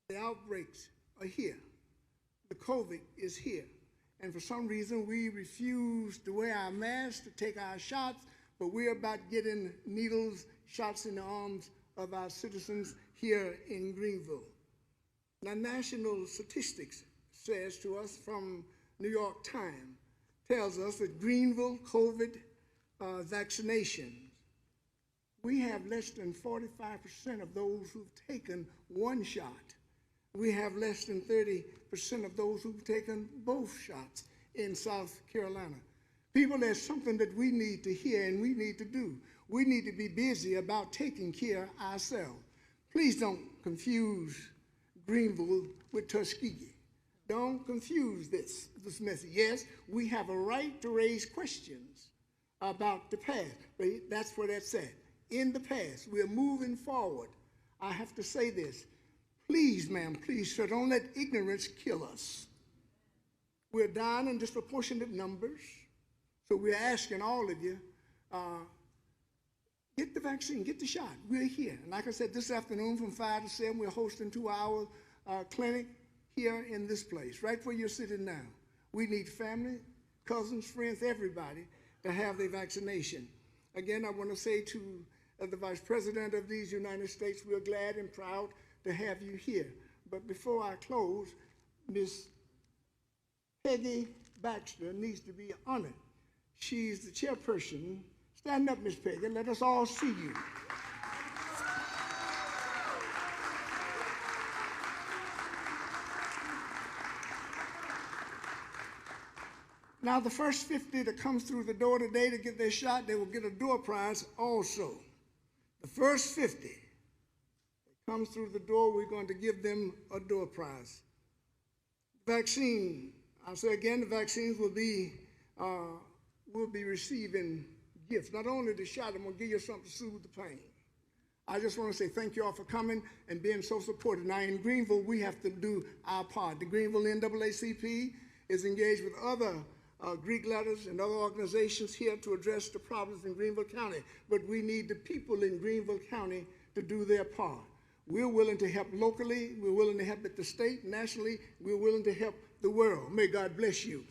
The outbreaks are here. The COVID is here. And for some reason, we refuse to wear our masks, to take our shots, but we're about getting needles, shots in the arms of our citizens here in Greenville. Now, national statistics says to us from New York Times, tells us that Greenville COVID vaccinations, we have less than 45% of those who've taken one shot. We have less than 30% of those who've taken both shots in South Carolina. People, there's something that we need to hear and we need to do. We need to be busy about taking care of ourselves. Please don't confuse Greenville with Tuskegee. Don't confuse this message. Yes, we have a right to raise questions about the past, but that's what that said. In the past, we're moving forward. I have to say this. Please, ma'am, please, sir, don't let ignorance kill us. We're dying in disproportionate numbers, so we're asking all of you, get the vaccine, get the shot. We're here. And like I said, this afternoon from 5 to 7, we're hosting 2-hour clinic here in this place, right where you're sitting now. We need family, cousins, friends, everybody to have their vaccination. Again, I want to say to the Vice President of these United States, we're glad and proud to have you here. But before I close, Ms. Peggy Baxter needs to be honored. She's the chairperson. Stand up, Ms. Peggy, let us all see you. Now, the first 50 that comes through the door today to get their shot, they will get a door prize also. The first 50 that comes through the door, we're going to give them a door prize. Vaccine, I'll say again, the vaccines will be receiving gifts. Not only the shot, I'm going to give you something to soothe the pain. I just want to say thank you all for coming and being so supportive. Now, in Greenville, we have to do our part. The Greenville NAACP is engaged with other Greek letters and other organizations here to address the problems in Greenville County, but we need the people in Greenville County to do their part. We're willing to help locally, we're willing to help at the state, nationally, we're willing to help the world. May God bless you.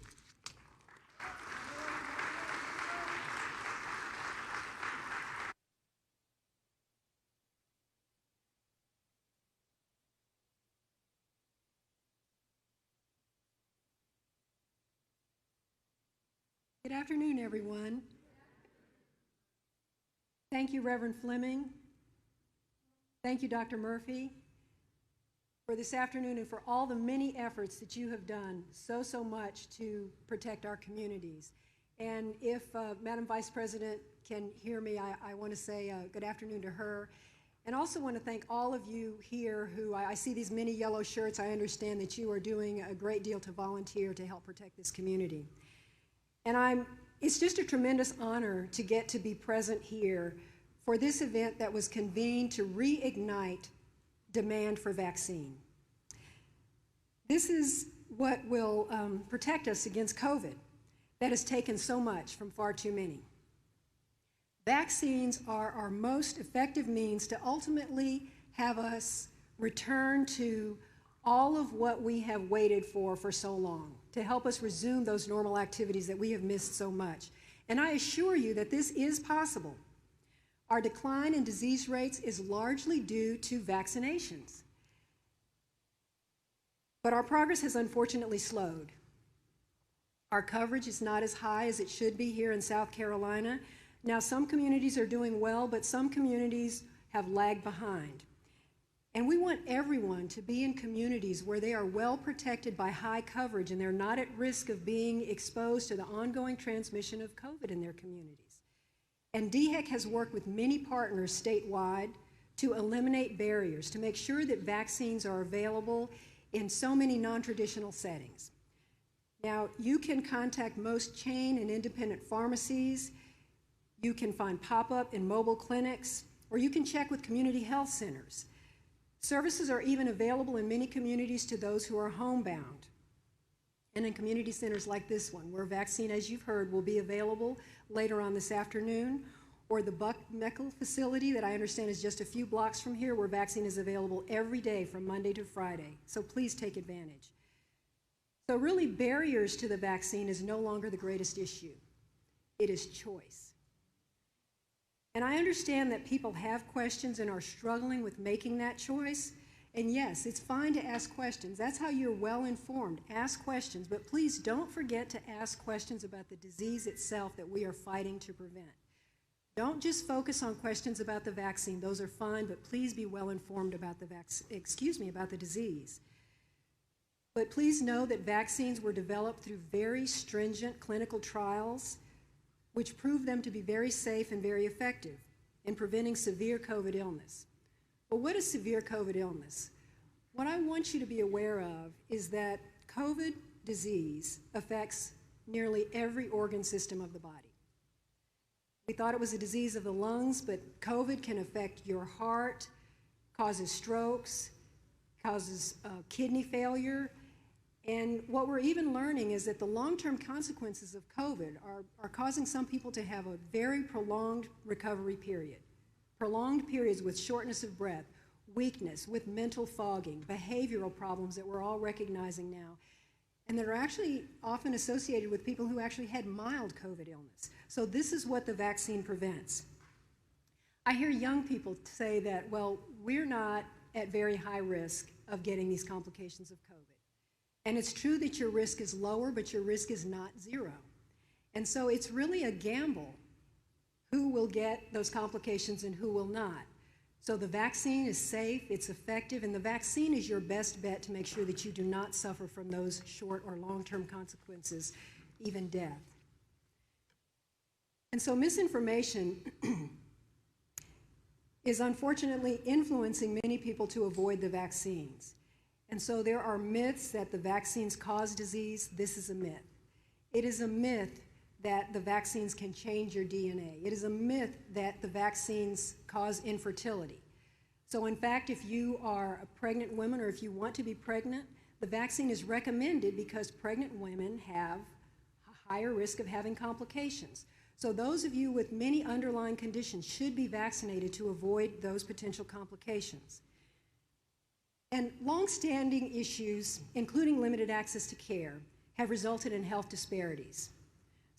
Good afternoon, everyone. Thank you, Reverend Fleming. Thank you, Dr. Murphy, for this afternoon and for all the many efforts that you have done so much to protect our communities. And if Madam Vice President can hear me, I want to say good afternoon to her. And also want to thank all of you here who, I see these many yellow shirts. I understand that you are doing a great deal to volunteer to help protect this community. And it's just a tremendous honor to get to be present here for this event that was convened to reignite demand for vaccine. This is what will protect us against COVID that has taken so much from far too many. Vaccines are our most effective means to ultimately have us return to all of what we have waited for so long, to help us resume those normal activities that we have missed so much. And I assure you that this is possible. Our decline in disease rates is largely due to vaccinations. But our progress has unfortunately slowed. Our coverage is not as high as it should be here in South Carolina. Now, some communities are doing well, but some communities have lagged behind. And we want everyone to be in communities where they are well protected by high coverage and they're not at risk of being exposed to the ongoing transmission of COVID in their communities. And DHEC has worked with many partners statewide to eliminate barriers, to make sure that vaccines are available in so many non-traditional settings. Now, you can contact most chain and independent pharmacies, you can find pop-up and mobile clinics, or you can check with community health centers. Services are even available in many communities to those who are homebound. And in community centers like this one, where vaccine, as you've heard, will be available later on this afternoon, or the Buck Medical facility that I understand is just a few blocks from here, where vaccine is available every day from Monday to Friday. So please take advantage. So really, barriers to the vaccine is no longer the greatest issue. It is choice. And I understand that people have questions and are struggling with making that choice. And yes, it's fine to ask questions. That's how you're well informed. Ask questions, but please don't forget to ask questions about the disease itself that we are fighting to prevent. Don't just focus on questions about the vaccine. Those are fine, but please be well informed about about the disease. But please know that vaccines were developed through very stringent clinical trials, which proved them to be very safe and very effective in preventing severe COVID illness. Well, what is severe COVID illness? What I want you to be aware of is that COVID disease affects nearly every organ system of the body. We thought it was a disease of the lungs, but COVID can affect your heart, causes strokes, causes kidney failure. And what we're even learning is that the long-term consequences of COVID are causing some people to have a very prolonged recovery period. Prolonged periods with shortness of breath, weakness, with mental fogging, behavioral problems that we're all recognizing now, and that are actually often associated with people who actually had mild COVID illness. So this is what the vaccine prevents. I hear young people say that, well, we're not at very high risk of getting these complications of COVID. And it's true that your risk is lower, but your risk is not zero. And so it's really a gamble who will get those complications and who will not. So the vaccine is safe, it's effective, and the vaccine is your best bet to make sure that you do not suffer from those short or long-term consequences, even death. And so misinformation is unfortunately influencing many people to avoid the vaccines. And so there are myths that the vaccines cause disease. This is a myth. It is a myth that the vaccines can change your DNA. It is a myth that the vaccines cause infertility. So in fact, if you are a pregnant woman or if you want to be pregnant, the vaccine is recommended because pregnant women have a higher risk of having complications. So those of you with many underlying conditions should be vaccinated to avoid those potential complications. And long-standing issues, including limited access to care, have resulted in health disparities.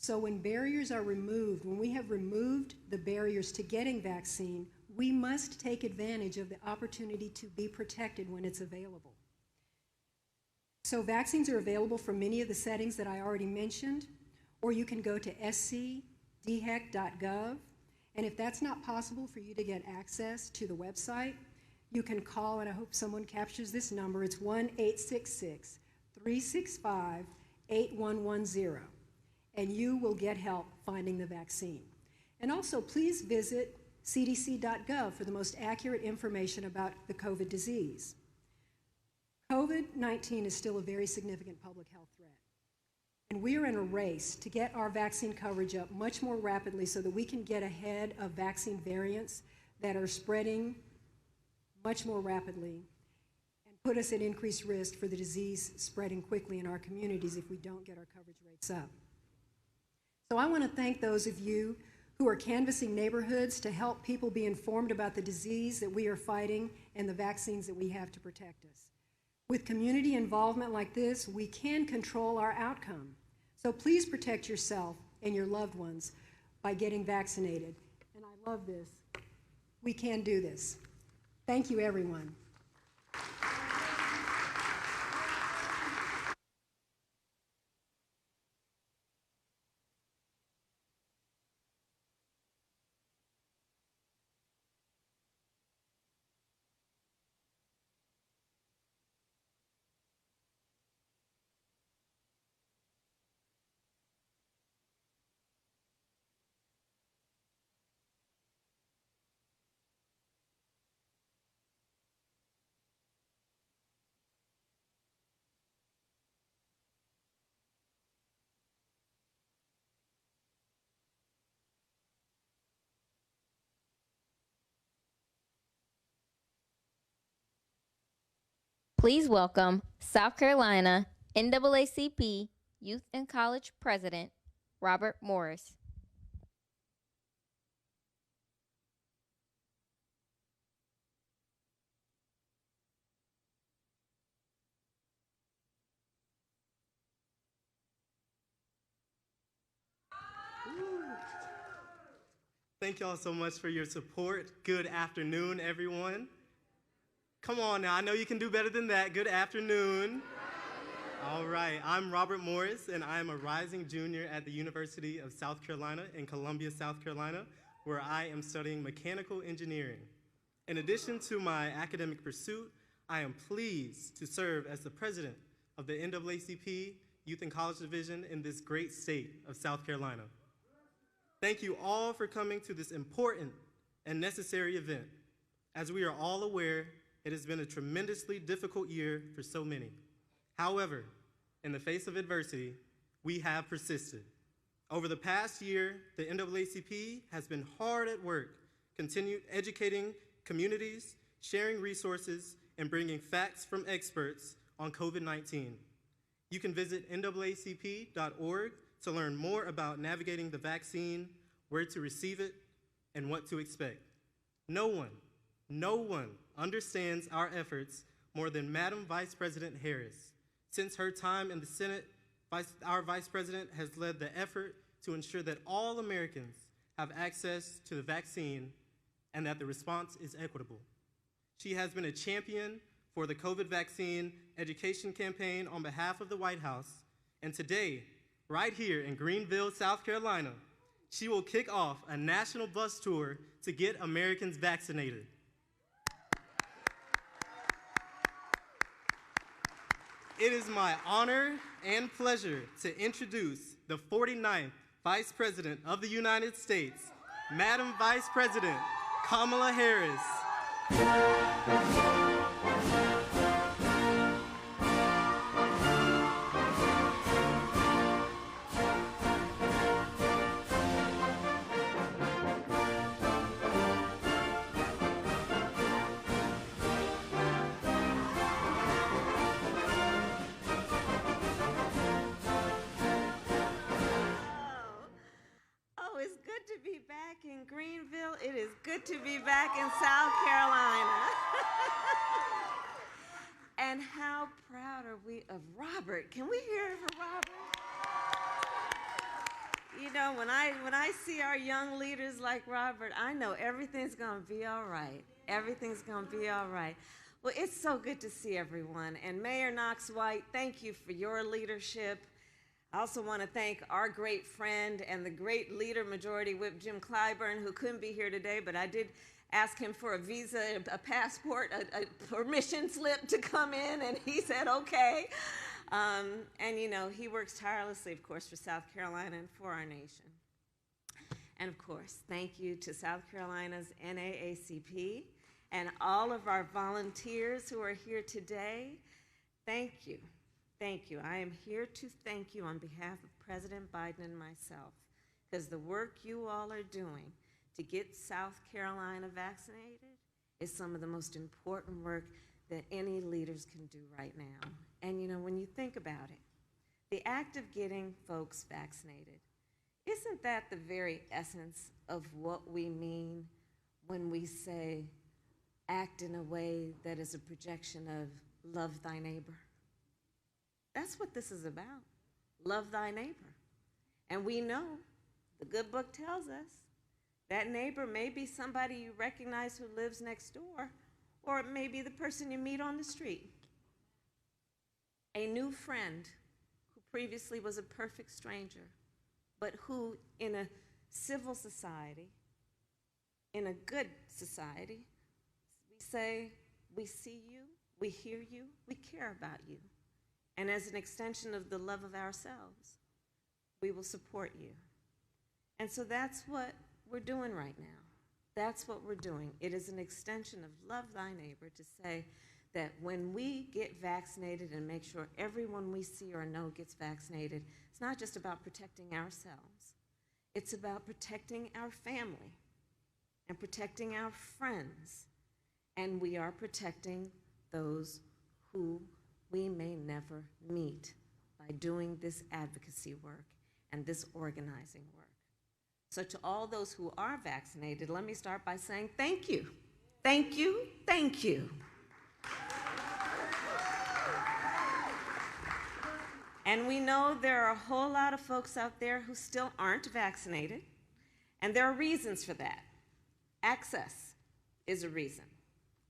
So when barriers are removed, when we have removed the barriers to getting vaccine, we must take advantage of the opportunity to be protected when it's available. So vaccines are available from many of the settings that I already mentioned, or you can go to scdhec.gov, and if that's not possible for you to get access to the website, you can call, and I hope someone captures this number. It's 1-866-365-8110. And you will get help finding the vaccine. And also, please visit cdc.gov for the most accurate information about the COVID disease. COVID-19 is still a very significant public health threat. And we are in a race to get our vaccine coverage up much more rapidly so that we can get ahead of vaccine variants that are spreading much more rapidly and put us at increased risk for the disease spreading quickly in our communities if we don't get our coverage rates up. So I want to thank those of you who are canvassing neighborhoods to help people be informed about the disease that we are fighting and the vaccines that we have to protect us. With community involvement like this, we can control our outcome. So please protect yourself and your loved ones by getting vaccinated. And I love this. We can do this. Thank you, everyone. Please welcome South Carolina NAACP Youth and College President, Robert Morris. Thank y'all so much for your support. Good afternoon, everyone. Come on now, I know you can do better than that. Good afternoon. All right, I'm Robert Morris, and I am a rising junior at the University of South Carolina in Columbia, South Carolina, where I am studying mechanical engineering. In addition to my academic pursuit, I am pleased to serve as the president of the NAACP Youth and College Division in this great state of South Carolina. Thank you all for coming to this important and necessary event. As we are all aware, it has been a tremendously difficult year for so many. However, in the face of adversity, we have persisted. Over the past year, the NAACP has been hard at work, continued educating communities, sharing resources, and bringing facts from experts on COVID-19. You can visit naacp.org to learn more about navigating the vaccine, where to receive it, and what to expect. No one understands our efforts more than Madam Vice President Harris. Since her time in the Senate, our Vice President has led the effort to ensure that all Americans have access to the vaccine and that the response is equitable. She has been a champion for the COVID vaccine education campaign on behalf of the White House, and today, right here in Greenville, South Carolina, she will kick off a national bus tour to get Americans vaccinated. It is my honor and pleasure to introduce the 49th Vice President of the United States, Madam Vice President Kamala Harris. It's good to be back in Greenville. It is good to be back in South Carolina. And how proud are we of Robert? Can we hear it for Robert? You know, when I see our young leaders like Robert, I know everything's gonna be all right. Everything's gonna be all right. Well, it's so good to see everyone. And Mayor Knox White, thank you for your leadership. I also want to thank our great friend and the great leader, Majority Whip Jim Clyburn, who couldn't be here today, but I did ask him for a visa, a passport, a permission slip to come in, and he said okay. And you know, he works tirelessly, of course, for South Carolina and for our nation. And of course, thank you to South Carolina's NAACP and all of our volunteers who are here today. Thank you. Thank you. I am here to thank you on behalf of President Biden and myself, because the work you all are doing to get South Carolina vaccinated is some of the most important work that any leaders can do right now. And you know, when you think about it, the act of getting folks vaccinated, isn't that the very essence of what we mean when we say act in a way that is a projection of love thy neighbor? That's what this is about. Love thy neighbor. And we know, the good book tells us, that neighbor may be somebody you recognize who lives next door, or it may be the person you meet on the street. A new friend who previously was a perfect stranger, but who in a civil society, in a good society, we say, we see you, we hear you, we care about you. And as an extension of the love of ourselves, we will support you. And so that's what we're doing right now. That's what we're doing. It is an extension of love thy neighbor to say that when we get vaccinated and make sure everyone we see or know gets vaccinated, it's not just about protecting ourselves. It's about protecting our family and protecting our friends. And we are protecting those who we may never meet by doing this advocacy work and this organizing work. So to all those who are vaccinated, let me start by saying thank you. Thank you, thank you. And we know there are a whole lot of folks out there who still aren't vaccinated. And there are reasons for that. Access is a reason.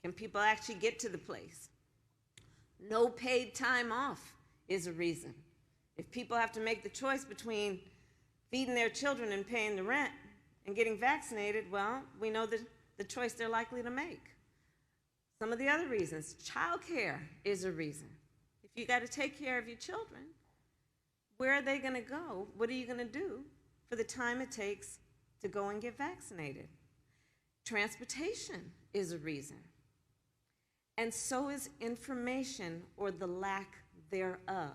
Can people actually get to the place? No paid time off is a reason. If people have to make the choice between feeding their children and paying the rent and getting vaccinated, well, we know the choice they're likely to make. Some of the other reasons, childcare is a reason. If you got to take care of your children, where are they going to go? What are you going to do for the time it takes to go and get vaccinated? Transportation is a reason. And so is information or the lack thereof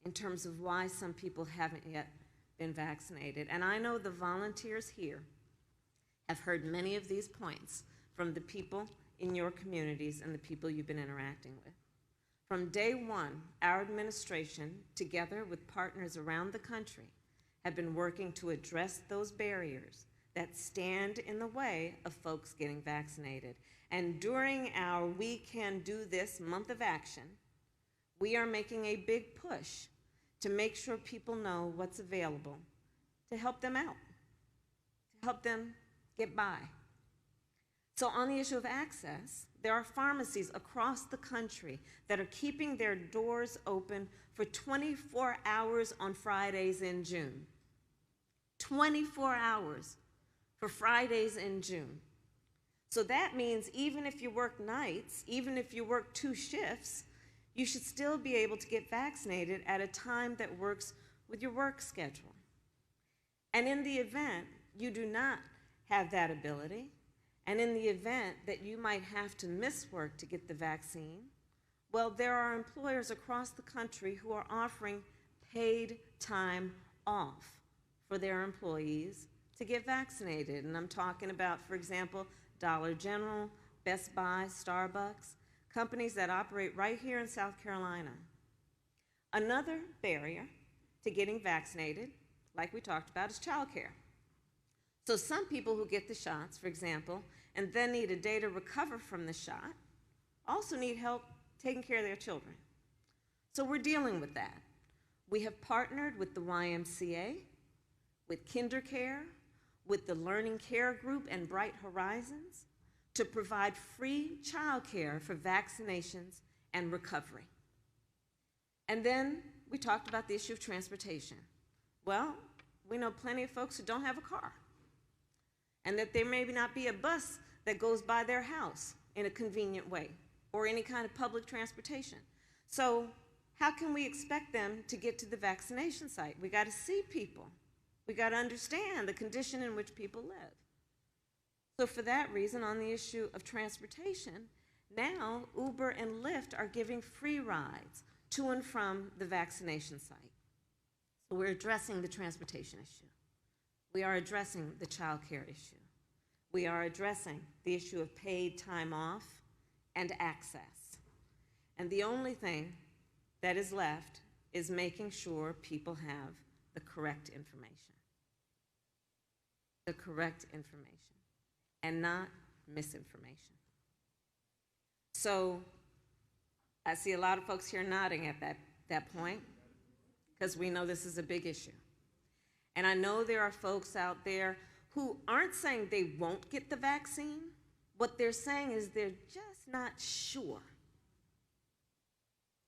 in terms of why some people haven't yet been vaccinated. And I know the volunteers here have heard many of these points from the people in your communities and the people you've been interacting with. From day one, our administration, together with partners around the country, have been working to address those barriers that stand in the way of folks getting vaccinated. And during our We Can Do This month of action, we are making a big push to make sure people know what's available to help them out, to help them get by. So on the issue of access, there are pharmacies across the country that are keeping their doors open for 24 hours on Fridays in June. 24 hours for Fridays in June. So that means even if you work nights, even if you work 2 shifts, you should still be able to get vaccinated at a time that works with your work schedule. And in the event you do not have that ability, and in the event that you might have to miss work to get the vaccine, well, there are employers across the country who are offering paid time off for their employees to get vaccinated. And I'm talking about, for example, Dollar General, Best Buy, Starbucks, companies that operate right here in South Carolina. Another barrier to getting vaccinated, like we talked about, is childcare. So some people who get the shots, for example, and then need a day to recover from the shot, also need help taking care of their children. So we're dealing with that. We have partnered with the YMCA, with KinderCare, with the Learning Care Group and Bright Horizons to provide free childcare for vaccinations and recovery. And then we talked about the issue of transportation. Well, we know plenty of folks who don't have a car, and that there may not be a bus that goes by their house in a convenient way, or any kind of public transportation. So how can we expect them to get to the vaccination site? We got to see people. We got to understand the condition in which people live. So for that reason, on the issue of transportation, now Uber and Lyft are giving free rides to and from the vaccination site. So we're addressing the transportation issue. We are addressing the child care issue. We are addressing the issue of paid time off and access. And the only thing that is left is making sure people have the correct information. The correct information, and not misinformation. So I see a lot of folks here nodding at that point, because we know this is a big issue. And I know there are folks out there who aren't saying they won't get the vaccine. What they're saying is they're just not sure.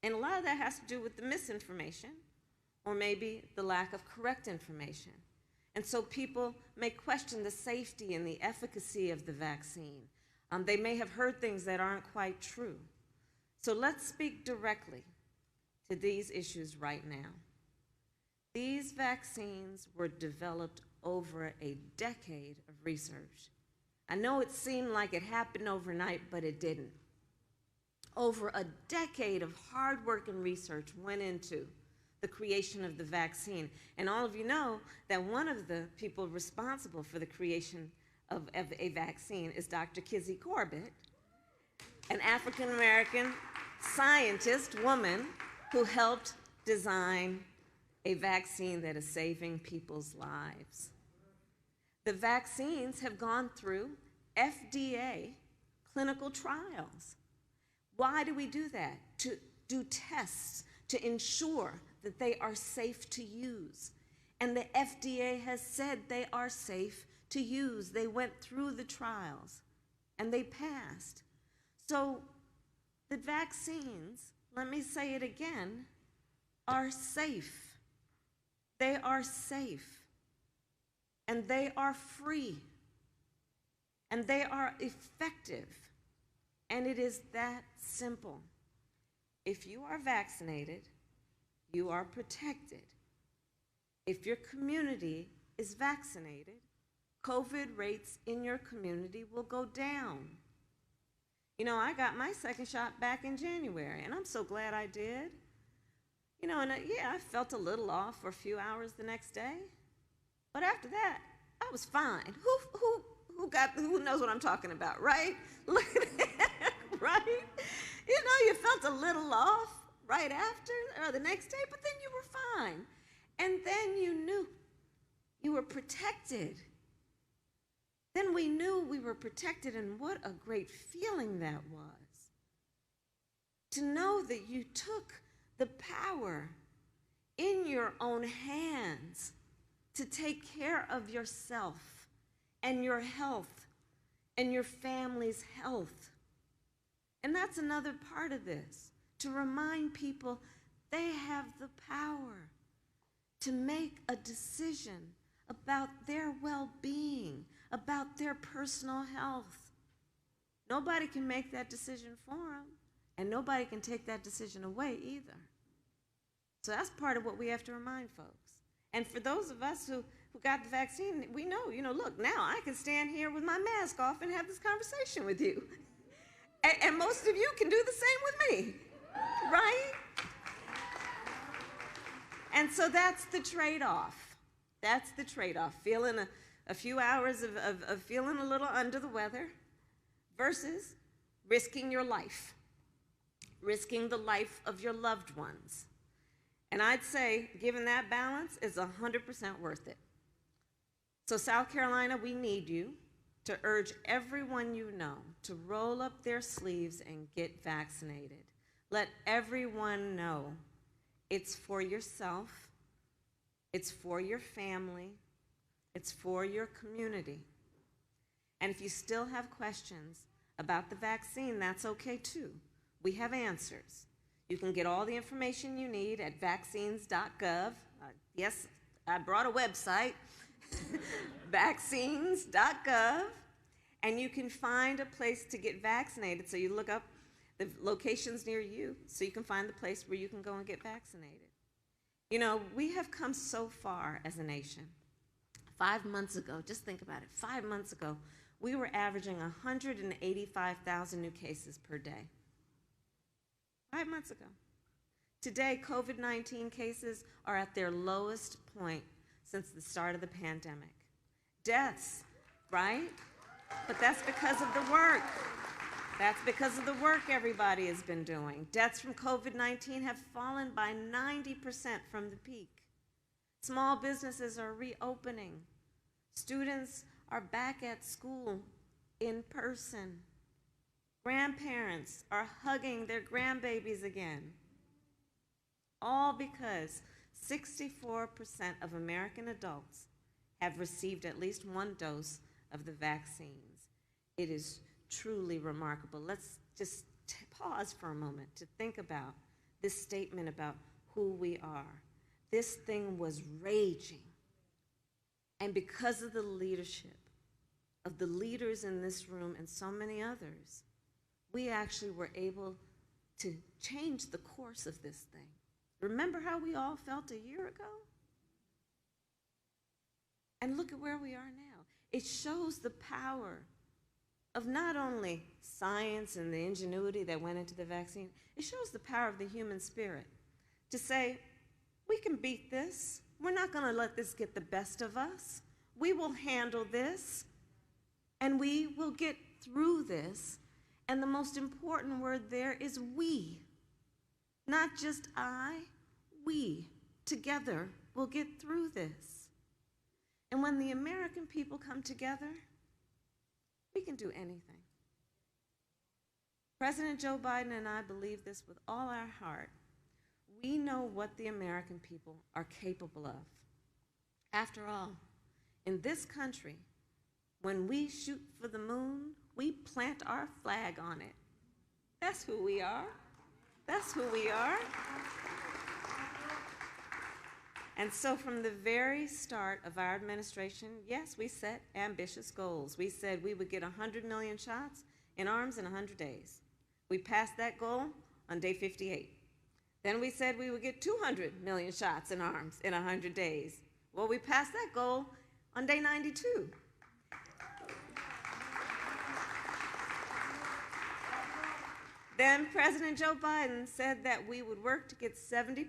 And a lot of that has to do with the misinformation, or maybe the lack of correct information. And so people may question the safety and the efficacy of the vaccine. They may have heard things that aren't quite true. So let's speak directly to these issues right now. These vaccines were developed over a decade of research. I know it seemed like it happened overnight, but it didn't. Over a decade of hard work and research went into the creation of the vaccine. And all of you know that one of the people responsible for the creation of a vaccine is Dr. Kizzy Corbett, an African-American scientist, woman, who helped design a vaccine that is saving people's lives. The vaccines have gone through FDA clinical trials. Why do we do that? To do tests to ensure that they are safe to use. And the FDA has said they are safe to use. They went through the trials and they passed. So the vaccines, let me say it again, are safe. They are safe. And they are free. And they are effective. And it is that simple. If you are vaccinated, you are protected. If your community is vaccinated, COVID rates in your community will go down. You know, I got my second shot back in January, and I'm so glad I did. You know, and yeah, I felt a little off for a few hours the next day, but after that, I was fine. Who knows what I'm talking about, right? Look at that, right? You know, you felt a little off right after or the next day, but then you were fine. And then you knew you were protected. Then we knew we were protected, and what a great feeling that was. To know that you took the power in your own hands to take care of yourself and your health and your family's health. And that's another part of this, to remind people they have the power to make a decision about their well-being, about their personal health. Nobody can make that decision for them, and nobody can take that decision away either. So that's part of what we have to remind folks. And for those of us who got the vaccine, we know, look, now I can stand here with my mask off and have this conversation with you. And most of you can do the same with me, right? And so that's the trade-off. That's the trade-off, feeling a few hours of feeling a little under the weather versus risking your life, risking the life of your loved ones. And I'd say, given that balance, it's 100% worth it. So South Carolina, we need you to urge everyone you know to roll up their sleeves and get vaccinated. Let everyone know it's for yourself, it's for your family, it's for your community. And if you still have questions about the vaccine, that's okay too. We have answers. You can get all the information you need at vaccines.gov. Yes, I brought a website, vaccines.gov, and you can find a place to get vaccinated. So you look up the locations near you so you can find the place where you can go and get vaccinated. You know, we have come so far as a nation. 5 months ago, just think about it, 5 months ago, we were averaging 185,000 new cases per day. 5 months ago. Today, COVID-19 cases are at their lowest point since the start of the pandemic. Deaths, right? But that's because of the work. That's because of the work everybody has been doing. Deaths from COVID-19 have fallen by 90% from the peak. Small businesses are reopening. Students are back at school in person. Grandparents are hugging their grandbabies again. All because 64% of American adults have received at least one dose of the vaccines. It is truly remarkable. Let's just pause for a moment to think about this statement about who we are. This thing was raging. And because of the leadership of the leaders in this room and so many others, we actually were able to change the course of this thing. Remember how we all felt a year ago? And look at where we are now. It shows the power of not only science and the ingenuity that went into the vaccine, it shows the power of the human spirit to say, we can beat this. We're not going to let this get the best of us. We will handle this, and we will get through this. And the most important word there is we. Not just I, we together will get through this. And when the American people come together, we can do anything. President Joe Biden and I believe this with all our heart. We know what the American people are capable of. After all, in this country, when we shoot for the moon, we plant our flag on it. That's who we are. That's who we are. And so from the very start of our administration, yes, we set ambitious goals. We said we would get 100 million shots in arms in 100 days. We passed that goal on day 58. Then we said we would get 200 million shots in arms in 100 days. Well, we passed that goal on day 92. Then President Joe Biden said that we would work to get 70%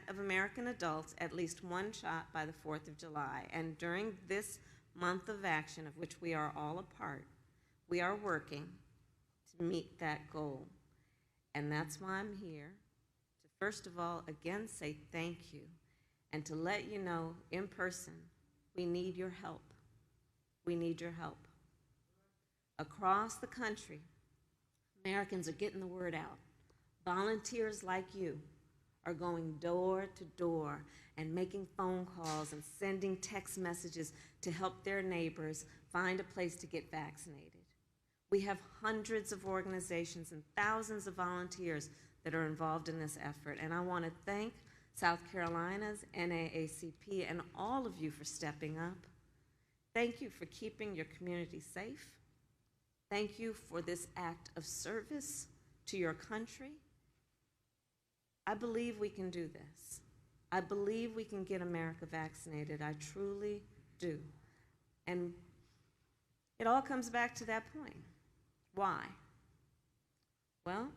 of American adults at least one shot by the 4th of July. And during this month of action, of which we are all a part, we are working to meet that goal. And that's why I'm here to, first of all, again say thank you, and to let you know in person, we need your help. We need your help. Across the country, Americans are getting the word out. Volunteers like you are going door to door and making phone calls and sending text messages to help their neighbors find a place to get vaccinated. We have hundreds of organizations and thousands of volunteers that are involved in this effort, and I want to thank South Carolina's NAACP and all of you for stepping up. Thank you for keeping your community safe. Thank you for this act of service to your country. I believe we can do this. I believe we can get America vaccinated. I truly do. And it all comes back to that point. Why? Well,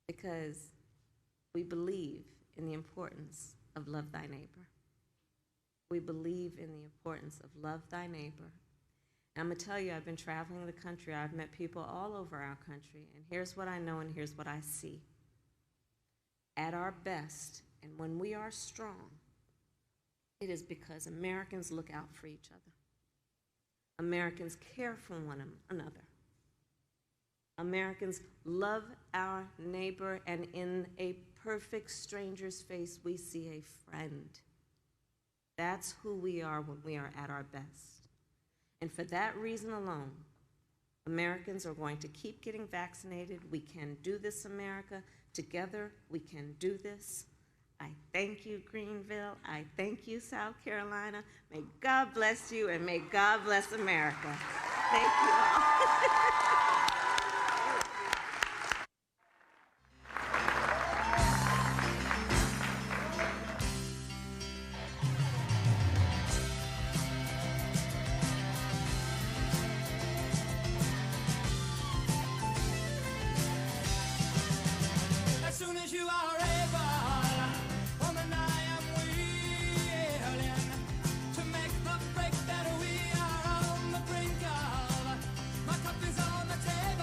because we believe in the importance of love thy neighbor. We believe in the importance of love thy neighbor. And I'm gonna tell you, I've been traveling the country. I've met people all over our country, and here's what I know and here's what I see. At our best, and when we are strong, it is because Americans look out for each other. Americans care for one another. Americans love our neighbor, and in a perfect stranger's face, we see a friend. That's who we are when we are at our best. And for that reason alone, Americans are going to keep getting vaccinated. We can do this, America. Together, we can do this. I thank you, Greenville. I thank you, South Carolina. May God bless you, and may God bless America. Thank you all. As soon as you are able, woman, I am willing to make the break that we are on the brink of. My cup is on the table.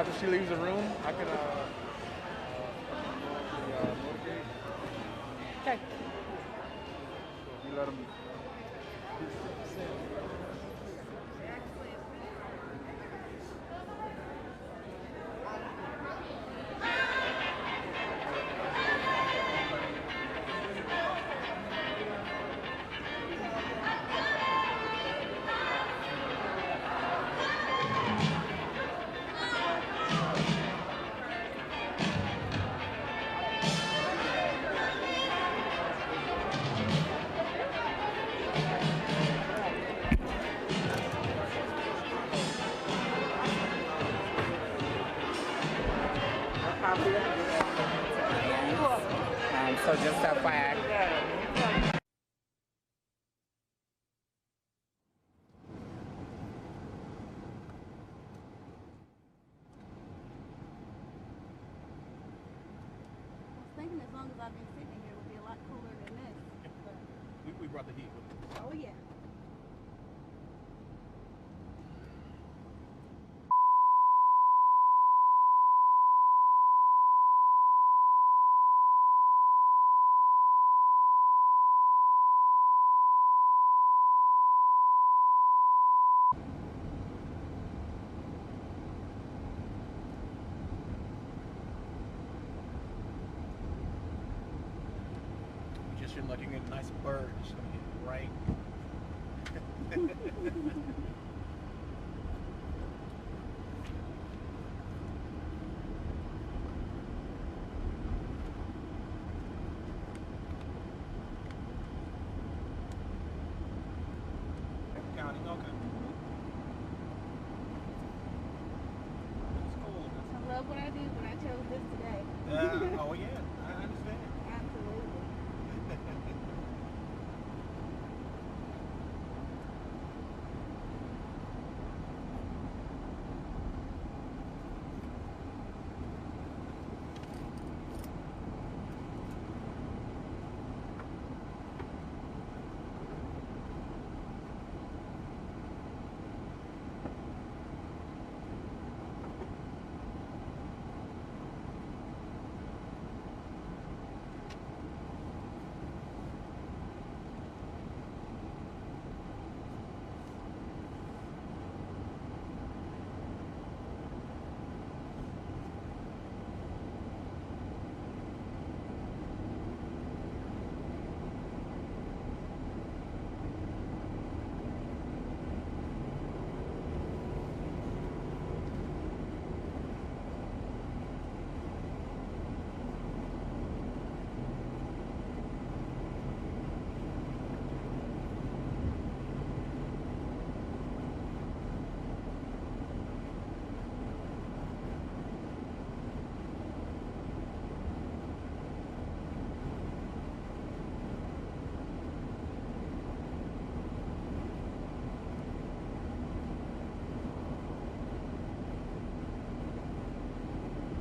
after she leaves the room, I can motivate. Okay. You let them. So just FYI. Thinking as long as I've been sitting here, it would be a lot cooler than this. We brought the heat with us. Oh yeah. You just shouldn't let you get a nice bird. It's gonna hit you right. County, okay. It's cool. I love what I do when I chose this today. Oh yeah.